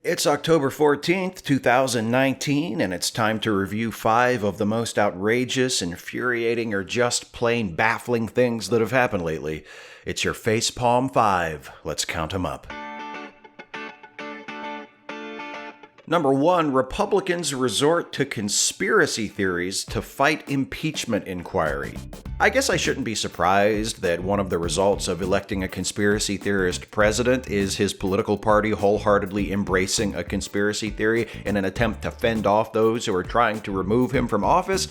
It's October 14th, 2019, and it's time to review 5 of the most outrageous, infuriating, or just plain baffling things that have happened lately. It's your Facepalm 5. Let's count them up. Number 1, Republicans resort to conspiracy theories to fight impeachment inquiry. I guess I shouldn't be surprised that one of the results of electing a conspiracy theorist president is his political party wholeheartedly embracing a conspiracy theory in an attempt to fend off those who are trying to remove him from office.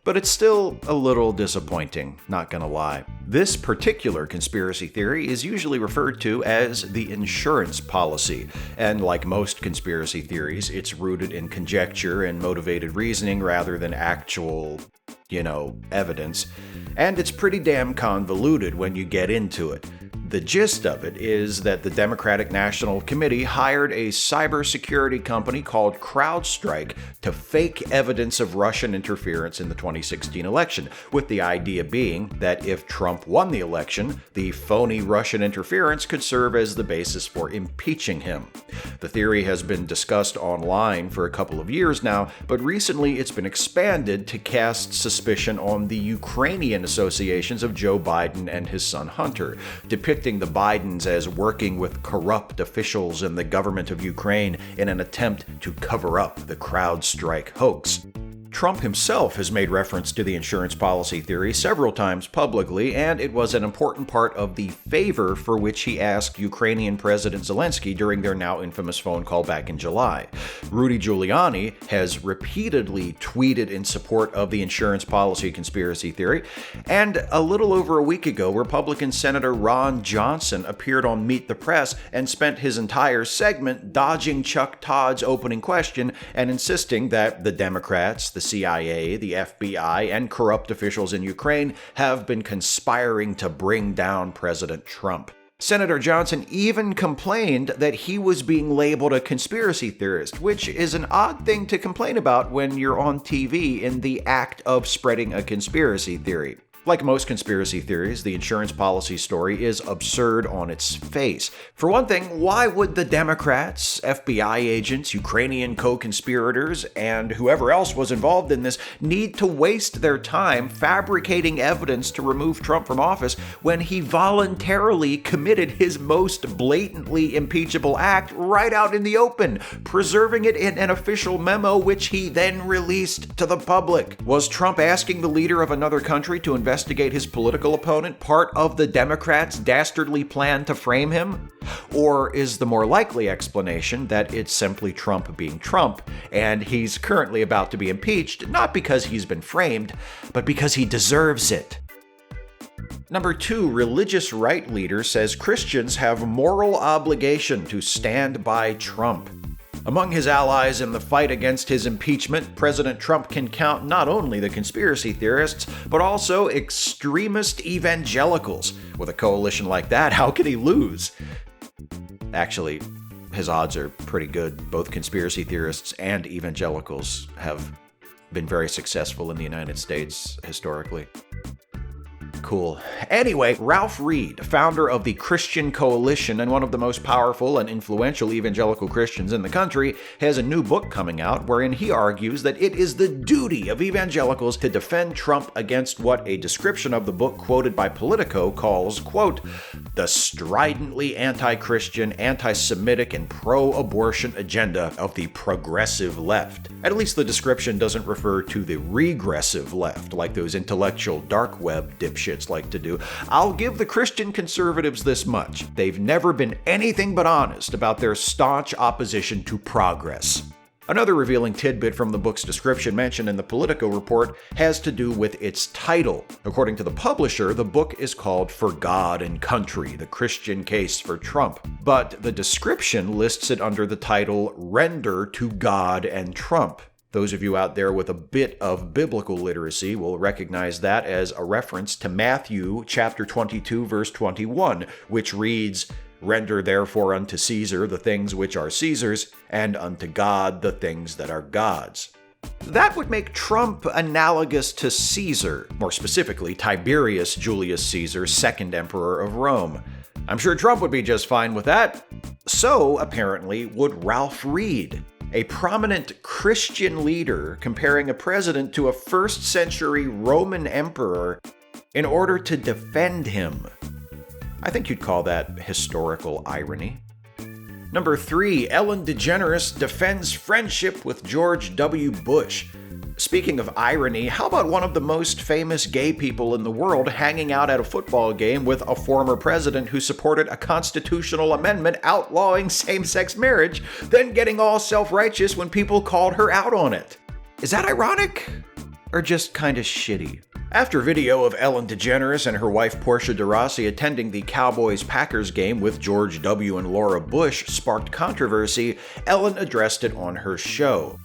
But it's still a little disappointing, not gonna lie. This particular conspiracy theory is usually referred to as the insurance policy, and like most conspiracy theories, it's rooted in conjecture and motivated reasoning rather than actual, evidence. And it's pretty damn convoluted when you get into it. The gist of it is that the Democratic National Committee hired a cybersecurity company called CrowdStrike to fake evidence of Russian interference in the 2016 election, with the idea being that if Trump won the election, the phony Russian interference could serve as the basis for impeaching him. The theory has been discussed online for a couple of years now, but recently it's been expanded to cast suspicion on the Ukrainian associations of Joe Biden and his son Hunter, depicting the Bidens as working with corrupt officials in the government of Ukraine in an attempt to cover up the CrowdStrike hoax. Trump himself has made reference to the insurance policy theory several times publicly, and it was an important part of the favor for which he asked Ukrainian President Zelensky during their now infamous phone call back in July. Rudy Giuliani has repeatedly tweeted in support of the insurance policy conspiracy theory, and a little over a week ago, Republican Senator Ron Johnson appeared on Meet the Press and spent his entire segment dodging Chuck Todd's opening question and insisting that the Democrats, the CIA, the FBI, and corrupt officials in Ukraine have been conspiring to bring down President Trump. Senator Johnson even complained that he was being labeled a conspiracy theorist, which is an odd thing to complain about when you're on TV in the act of spreading a conspiracy theory. Like most conspiracy theories, the insurance policy story is absurd on its face. For one thing, why would the Democrats, FBI agents, Ukrainian co-conspirators, and whoever else was involved in this need to waste their time fabricating evidence to remove Trump from office when he voluntarily committed his most blatantly impeachable act right out in the open, preserving it in an official memo which he then released to the public? Was Trump asking the leader of another country to investigate his political opponent part of the Democrats' dastardly plan to frame him? Or is the more likely explanation that it's simply Trump being Trump, and he's currently about to be impeached, not because he's been framed, but because he deserves it? Number 2, religious right leader says Christians have moral obligation to stand by Trump. Among his allies in the fight against his impeachment, President Trump can count not only the conspiracy theorists, but also extremist evangelicals. With a coalition like that, how could he lose? Actually, his odds are pretty good. Both conspiracy theorists and evangelicals have been very successful in the United States historically. Cool. Anyway, Ralph Reed, founder of the Christian Coalition and one of the most powerful and influential evangelical Christians in the country, has a new book coming out wherein he argues that it is the duty of evangelicals to defend Trump against what a description of the book quoted by Politico calls, quote, the stridently anti-Christian, anti-Semitic, and pro-abortion agenda of the progressive left. At least the description doesn't refer to the regressive left, like those intellectual dark web dipshits like to do. I'll give the Christian conservatives this much. They've never been anything but honest about their staunch opposition to progress. Another revealing tidbit from the book's description mentioned in the Politico report has to do with its title. According to the publisher, the book is called For God and Country, the Christian Case for Trump. But the description lists it under the title Render to God and Trump. Those of you out there with a bit of biblical literacy will recognize that as a reference to Matthew chapter 22, verse 21, which reads, Render therefore unto Caesar the things which are Caesar's, and unto God the things that are God's. That would make Trump analogous to Caesar, more specifically Tiberius Julius Caesar, second emperor of Rome. I'm sure Trump would be just fine with that. So, apparently, would Ralph Reed, a prominent Christian leader comparing a president to a first-century Roman emperor in order to defend him. I think you'd call that historical irony. Number 3, Ellen DeGeneres defends friendship with George W. Bush. Speaking of irony, how about one of the most famous gay people in the world hanging out at a football game with a former president who supported a constitutional amendment outlawing same-sex marriage, then getting all self-righteous when people called her out on it? Is that ironic? Or just kinda shitty? After video of Ellen DeGeneres and her wife Portia de Rossi attending the Cowboys-Packers game with George W. and Laura Bush sparked controversy, Ellen addressed it on her show.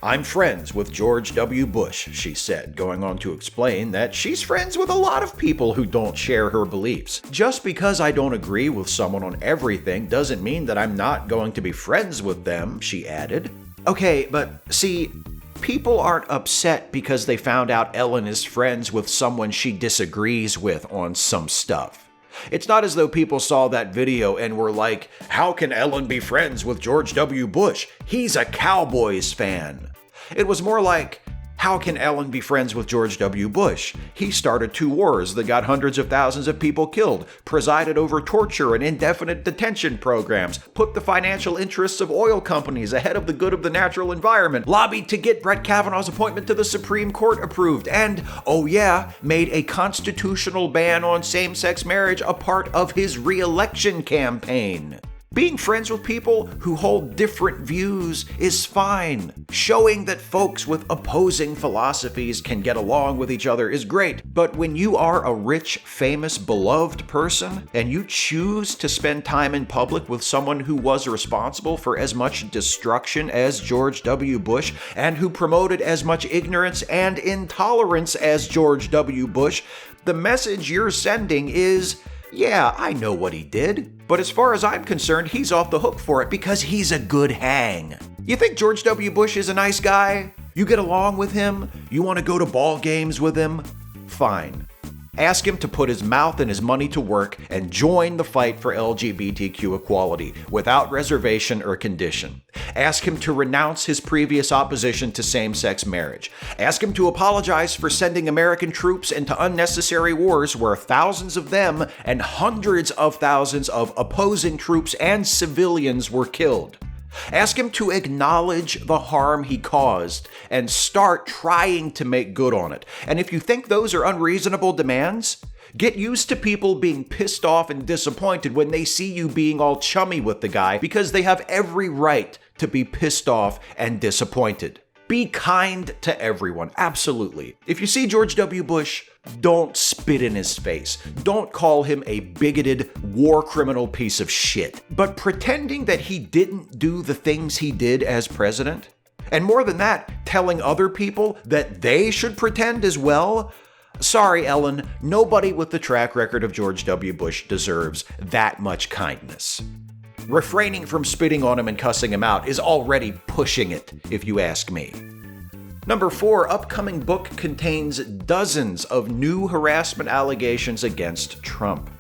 "I'm friends with George W. Bush," she said, going on to explain that she's friends with a lot of people who don't share her beliefs. "Just because I don't agree with someone on everything doesn't mean that I'm not going to be friends with them," she added. Okay, but see, people aren't upset because they found out Ellen is friends with someone she disagrees with on some stuff. It's not as though people saw that video and were like, "How can Ellen be friends with George W. Bush? He's a Cowboys fan." It was more like, how can Ellen be friends with George W. Bush? He started 2 wars that got hundreds of thousands of people killed, presided over torture and indefinite detention programs, put the financial interests of oil companies ahead of the good of the natural environment, lobbied to get Brett Kavanaugh's appointment to the Supreme Court approved, and, oh yeah, made a constitutional ban on same-sex marriage a part of his re-election campaign. Being friends with people who hold different views is fine. Showing that folks with opposing philosophies can get along with each other is great. But when you are a rich, famous, beloved person, and you choose to spend time in public with someone who was responsible for as much destruction as George W. Bush, and who promoted as much ignorance and intolerance as George W. Bush, the message you're sending is, yeah, I know what he did, but as far as I'm concerned, he's off the hook for it because he's a good hang. You think George W. Bush is a nice guy? You get along with him? You want to go to ball games with him? Fine. Ask him to put his mouth and his money to work and join the fight for LGBTQ equality without reservation or condition. Ask him to renounce his previous opposition to same-sex marriage. Ask him to apologize for sending American troops into unnecessary wars where thousands of them and hundreds of thousands of opposing troops and civilians were killed. Ask him to acknowledge the harm he caused and start trying to make good on it. And if you think those are unreasonable demands, get used to people being pissed off and disappointed when they see you being all chummy with the guy because they have every right to be pissed off and disappointed. Be kind to everyone, absolutely. If you see George W. Bush, don't spit in his face. Don't call him a bigoted, war criminal piece of shit. But pretending that he didn't do the things he did as president, and more than that, telling other people that they should pretend as well, sorry, Ellen, nobody with the track record of George W. Bush deserves that much kindness. Refraining from spitting on him and cussing him out is already pushing it, if you ask me. Number 4, upcoming book contains dozens of new harassment allegations against Trump.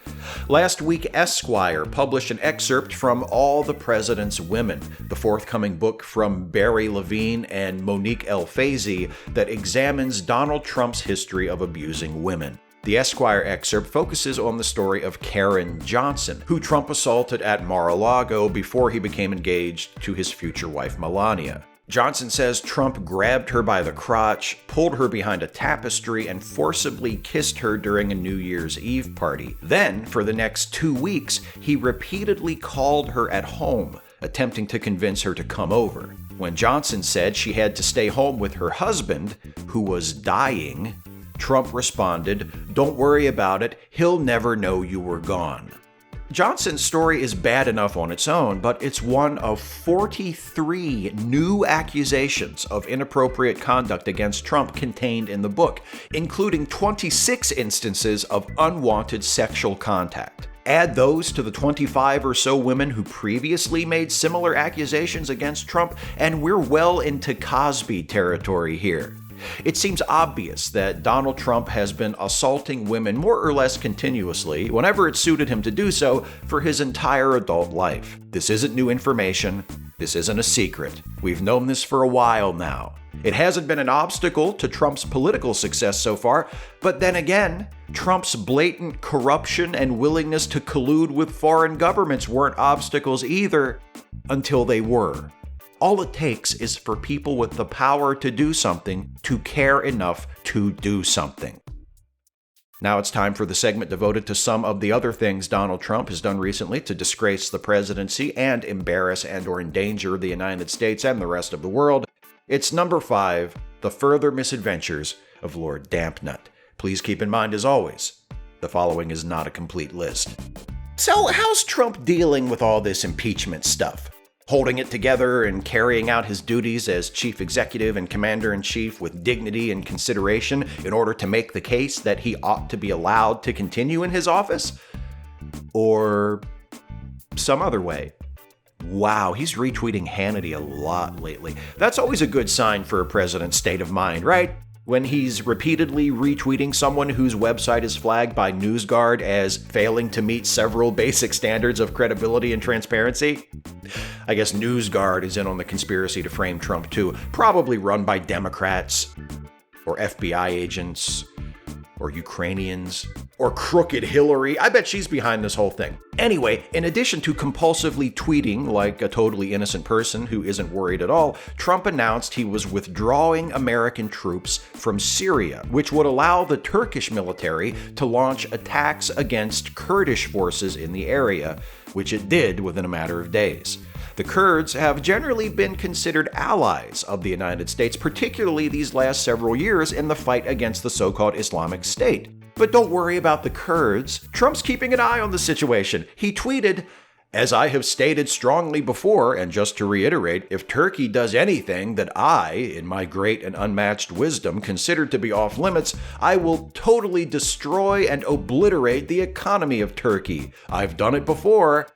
Last week, Esquire published an excerpt from All the President's Women, the forthcoming book from Barry Levine and Monique L. Fazey that examines Donald Trump's history of abusing women. The Esquire excerpt focuses on the story of Karen Johnson, who Trump assaulted at Mar-a-Lago before he became engaged to his future wife Melania. Johnson says Trump grabbed her by the crotch, pulled her behind a tapestry, and forcibly kissed her during a New Year's Eve party. Then, for the next 2 weeks, he repeatedly called her at home, attempting to convince her to come over. When Johnson said she had to stay home with her husband, who was dying, Trump responded, "Don't worry about it, he'll never know you were gone." Johnson's story is bad enough on its own, but it's one of 43 new accusations of inappropriate conduct against Trump contained in the book, including 26 instances of unwanted sexual contact. Add those to the 25 or so women who previously made similar accusations against Trump, and we're well into Cosby territory here. It seems obvious that Donald Trump has been assaulting women more or less continuously, whenever it suited him to do so, for his entire adult life. This isn't new information. This isn't a secret. We've known this for a while now. It hasn't been an obstacle to Trump's political success so far, but then again, Trump's blatant corruption and willingness to collude with foreign governments weren't obstacles either, until they were. All it takes is for people with the power to do something to care enough to do something. Now it's time for the segment devoted to some of the other things Donald Trump has done recently to disgrace the presidency and embarrass and/or endanger the United States and the rest of the world. It's number 5, the further misadventures of Lord Dampnut. Please keep in mind, as always, the following is not a complete list. So, how's Trump dealing with all this impeachment stuff? Holding it together and carrying out his duties as chief executive and commander-in-chief with dignity and consideration in order to make the case that he ought to be allowed to continue in his office? Or some other way? Wow, he's retweeting Hannity a lot lately. That's always a good sign for a president's state of mind, right? When he's repeatedly retweeting someone whose website is flagged by NewsGuard as failing to meet several basic standards of credibility and transparency. I guess NewsGuard is in on the conspiracy to frame Trump too, probably run by Democrats, or FBI agents, or Ukrainians, or crooked Hillary. I bet she's behind this whole thing. Anyway, in addition to compulsively tweeting like a totally innocent person who isn't worried at all, Trump announced he was withdrawing American troops from Syria, which would allow the Turkish military to launch attacks against Kurdish forces in the area, which it did within a matter of days. The Kurds have generally been considered allies of the United States, particularly these last several years in the fight against the so-called Islamic State. But don't worry about the Kurds. Trump's keeping an eye on the situation. He tweeted, "As I have stated strongly before, and just to reiterate, if Turkey does anything that I, in my great and unmatched wisdom, consider to be off limits, I will totally destroy and obliterate the economy of Turkey. I've done it before."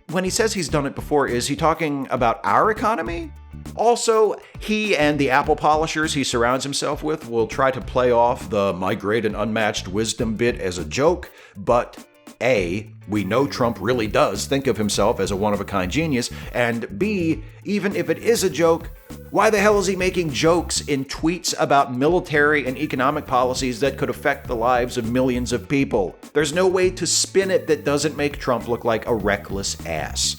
When he says he's done it before, is he talking about our economy? Also, he and the apple polishers he surrounds himself with will try to play off the "my great and unmatched wisdom" bit as a joke, but A, we know Trump really does think of himself as a one-of-a-kind genius, and B, even if it is a joke, why the hell is he making jokes in tweets about military and economic policies that could affect the lives of millions of people? There's no way to spin it that doesn't make Trump look like a reckless ass.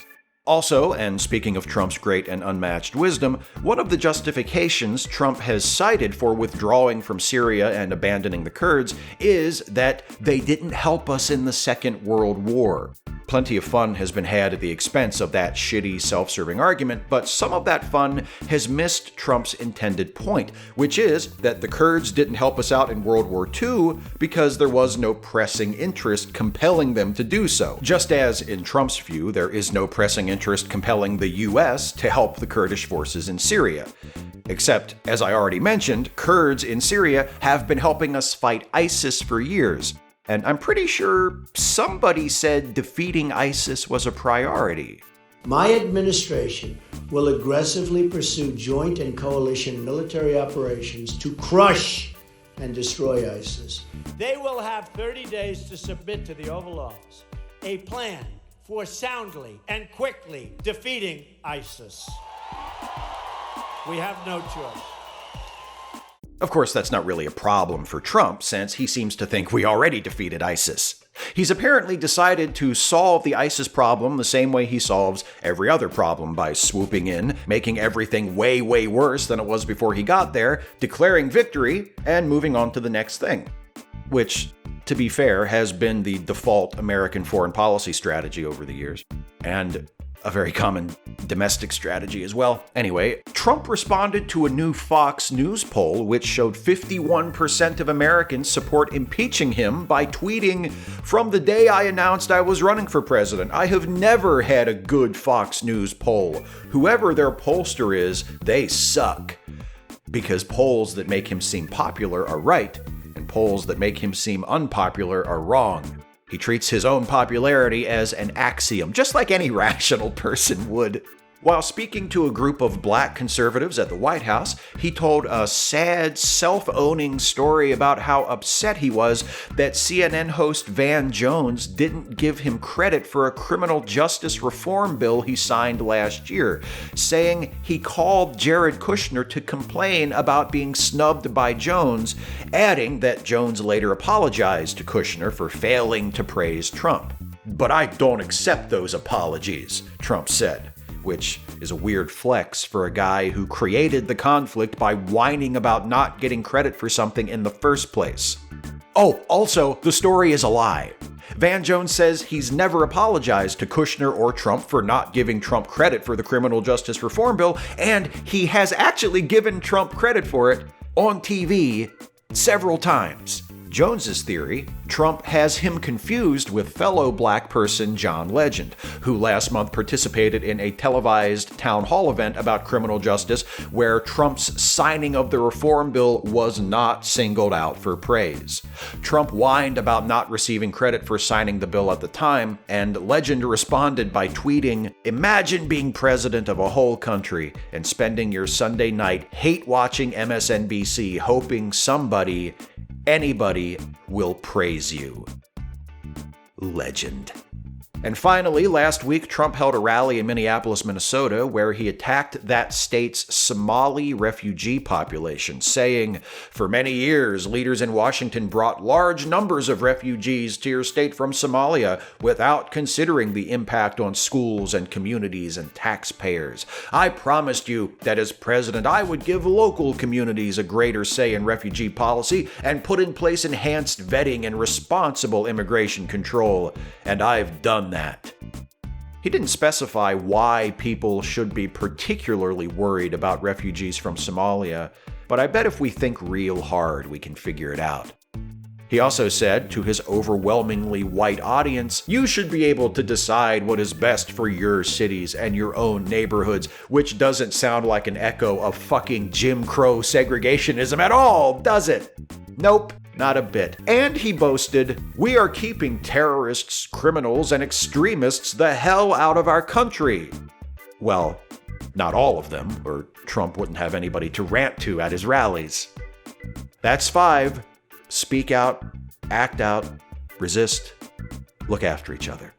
Also, and speaking of Trump's great and unmatched wisdom, one of the justifications Trump has cited for withdrawing from Syria and abandoning the Kurds is that they didn't help us in the Second World War. Plenty of fun has been had at the expense of that shitty, self-serving argument, but some of that fun has missed Trump's intended point, which is that the Kurds didn't help us out in World War II because there was no pressing interest compelling them to do so. Just as, in Trump's view, there is no pressing interest compelling the US to help the Kurdish forces in Syria. Except, as I already mentioned, Kurds in Syria have been helping us fight ISIS for years. And I'm pretty sure somebody said defeating ISIS was a priority. My administration will aggressively pursue joint and coalition military operations to crush and destroy ISIS. They will have 30 days to submit to the Oval Office a plan for soundly and quickly defeating ISIS. We have no choice. Of course, that's not really a problem for Trump, since he seems to think we already defeated ISIS. He's apparently decided to solve the ISIS problem the same way he solves every other problem, by swooping in, making everything way, way worse than it was before he got there, declaring victory, and moving on to the next thing. Which, to be fair, has been the default American foreign policy strategy over the years. And a very common domestic strategy as well. Anyway, Trump responded to a new Fox News poll which showed 51% of Americans support impeaching him by tweeting, "From the day I announced I was running for president, I have never had a good Fox News poll. Whoever their pollster is, they suck." Because polls that make him seem popular are right, and polls that make him seem unpopular are wrong. He treats his own popularity as an axiom, just like any rational person would. While speaking to a group of black conservatives at the White House, he told a sad, self-owning story about how upset he was that CNN host Van Jones didn't give him credit for a criminal justice reform bill he signed last year, saying he called Jared Kushner to complain about being snubbed by Jones, adding that Jones later apologized to Kushner for failing to praise Trump. "But I don't accept those apologies," Trump said, which is a weird flex for a guy who created the conflict by whining about not getting credit for something in the first place. Oh, also, the story is a lie. Van Jones says he's never apologized to Kushner or Trump for not giving Trump credit for the criminal justice reform bill, and he has actually given Trump credit for it on TV several times. Jones's theory, Trump has him confused with fellow black person John Legend, who last month participated in a televised town hall event about criminal justice where Trump's signing of the reform bill was not singled out for praise. Trump whined about not receiving credit for signing the bill at the time, and Legend responded by tweeting, "Imagine being president of a whole country and spending your Sunday night hate-watching MSNBC hoping anybody will praise you." Legend. And finally, last week, Trump held a rally in Minneapolis, Minnesota, where he attacked that state's Somali refugee population, saying, "For many years, leaders in Washington brought large numbers of refugees to your state from Somalia without considering the impact on schools and communities and taxpayers. I promised you that as president, I would give local communities a greater say in refugee policy and put in place enhanced vetting and responsible immigration control, and I've done that." He didn't specify why people should be particularly worried about refugees from Somalia, but I bet if we think real hard, we can figure it out. He also said to his overwhelmingly white audience, "You should be able to decide what is best for your cities and your own neighborhoods," which doesn't sound like an echo of fucking Jim Crow segregationism at all, does it? Nope. Not a bit. And he boasted, "We are keeping terrorists, criminals, and extremists the hell out of our country." Well, not all of them, or Trump wouldn't have anybody to rant to at his rallies. That's 5. Speak out, act out, resist, look after each other.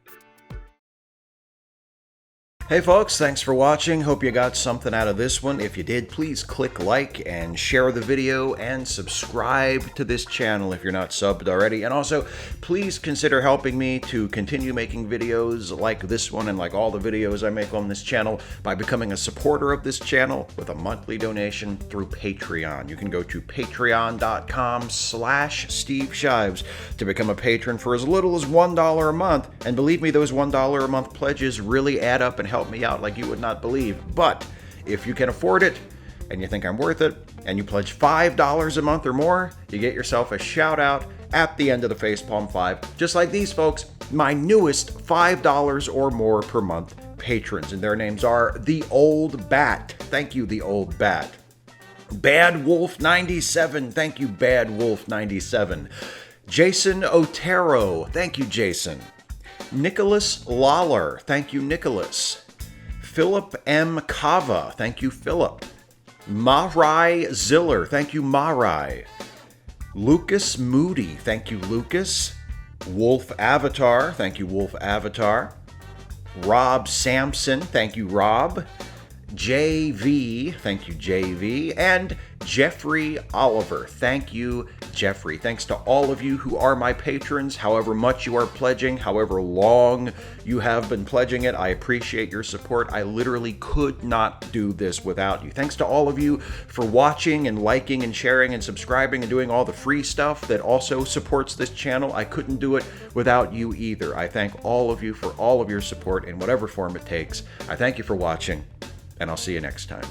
Hey folks, thanks for watching. Hope you got something out of this one. If you did, please click like and share the video and subscribe to this channel if you're not subbed already. And also, please consider helping me to continue making videos like this one and like all the videos I make on this channel by becoming a supporter of this channel with a monthly donation through Patreon. You can go to patreon.com/Steve Shives to become a patron for as little as $1 a month. And believe me, those $1 a month pledges really add up and help me out like you would not believe. But if you can afford it and you think I'm worth it and you pledge $5 a month or more, you get yourself a shout out at the end of the Facepalm 5, just like these folks, my newest $5 or more per month patrons, and their names are The Old Bat. Thank you, The Old Bat. Bad Wolf 97. Thank you, Bad Wolf 97. Jason Otero. Thank you, Jason. Nicholas Lawler. Thank you, Nicholas. Philip M. Kava. Thank you, Philip. Marai Ziller. Thank you, Marai. Lucas Moody. Thank you, Lucas. Wolf Avatar. Thank you, Wolf Avatar. Rob Sampson. Thank you, Rob. JV. Thank you, JV. And Jeffrey Oliver. Thank you, Jeffrey. Thanks to all of you who are my patrons, however much you are pledging, however long you have been pledging it. I appreciate your support. I literally could not do this without you. Thanks to all of you for watching and liking and sharing and subscribing and doing all the free stuff that also supports this channel. I couldn't do it without you either. I thank all of you for all of your support in whatever form it takes. I thank you for watching, and I'll see you next time.